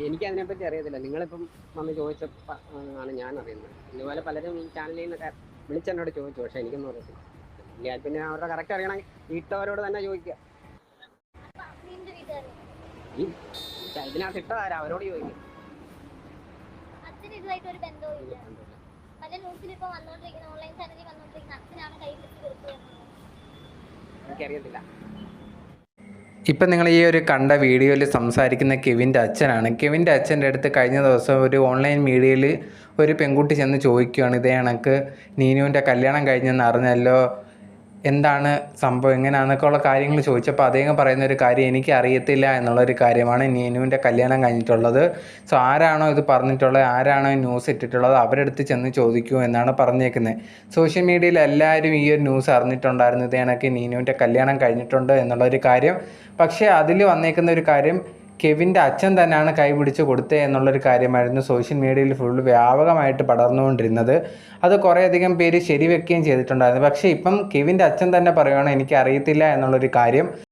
എനിക്ക് അതിനെപ്പറ്റി അറിയത്തില്ല. നിങ്ങളിപ്പം വന്ന് ചോദിച്ചപ്പോൾ ആണ് ഞാൻ അറിയുന്നത്. ഇതുപോലെ പലരും ഈ ചാനലിൽ നിന്നൊക്കെ വിളിച്ചെന്നോട് ചോദിച്ചു, പക്ഷെ എനിക്കൊന്നും അറിയത്തില്ല. ഇല്ല, പിന്നെ അവരുടെ കറക്റ്റ് അറിയണമെങ്കിൽ വീട്ടുകാരോട് തന്നെ ചോദിക്കുക. നിന്റെ വീട്ടുകാരോ? ഈ ഇതിനകത്ത് ഇട്ടതാരാ, അവരോട് ചോദിക്കും. അച്ഛന് ഇതുമായിട്ട് ഒരു ബന്ധവും ഇല്ല. പല ന്യൂസിൽ ഇപ്പൊ വന്നോണ്ടിരിക്കുന്ന ഓൺലൈൻ ചാനലിൽ വന്നോണ്ടിരിക്കുന്ന അച്ഛനാണ് കൈ പിടിച്ച് കൊടുത്തത്. എനിക്കറിയത്തില്ല. ഇപ്പം നിങ്ങൾ ഈ ഒരു കണ്ട വീഡിയോയിൽ സംസാരിക്കുന്ന കെവിൻ്റെ അച്ഛനാണ്. കെവിൻ്റെ അച്ഛൻ്റെ അടുത്ത് കഴിഞ്ഞ ദിവസം ഒരു ഓൺലൈൻ മീഡിയയിൽ ഒരു പെൺകുട്ടി ചെന്ന് ചോദിക്കുകയാണ്, ഇതേ കണക്ക് നീനുവിൻ്റെ കല്യാണം കഴിഞ്ഞെന്ന് അറിഞ്ഞല്ലോ, എന്താണ് സംഭവം, എങ്ങനെയാണെന്നൊക്കെ ഉള്ള കാര്യങ്ങൾ ചോദിച്ചപ്പോൾ അദ്ദേഹം പറയുന്ന ഒരു കാര്യം, എനിക്ക് അറിയത്തില്ല എന്നുള്ളൊരു കാര്യമാണ്. നീനുവിൻ്റെ കല്യാണം കഴിഞ്ഞിട്ടുള്ളത്. സോ ആരാണോ ഇത് പറഞ്ഞിട്ടുള്ളത്, ആരാണോ ന്യൂസ് ഇട്ടിട്ടുള്ളത്, അവരുടെ അടുത്ത് ചെന്ന് ചോദിക്കൂ എന്നാണ് പറഞ്ഞേക്കുന്നത്. സോഷ്യൽ മീഡിയയിൽ എല്ലാവരും ഈ ഒരു ന്യൂസ് അറിഞ്ഞിട്ടുണ്ടായിരുന്നു, ഇതേ കണക്ക് നീനുവിൻ്റെ കല്യാണം കഴിഞ്ഞിട്ടുണ്ട് എന്നുള്ളൊരു കാര്യം. പക്ഷേ അതിൽ വന്നേക്കുന്ന ഒരു കാര്യം, കെവിൻ്റെ അച്ഛൻ തന്നെയാണ് കൈപിടിച്ച് കൊടുത്തത് എന്നുള്ളൊരു കാര്യമായിരുന്നു സോഷ്യൽ മീഡിയയിൽ ഫുള്ള് വ്യാപകമായിട്ട് പടർന്നുകൊണ്ടിരുന്നത്. അത് കുറേയധികം പേര് ശരിവെക്കുകയും ചെയ്തിട്ടുണ്ടായിരുന്നു. പക്ഷേ ഇപ്പം കെവിൻ്റെ അച്ഛൻ തന്നെ പറയുകയാണ്, എനിക്ക് അറിയത്തില്ല എന്നുള്ളൊരു കാര്യം.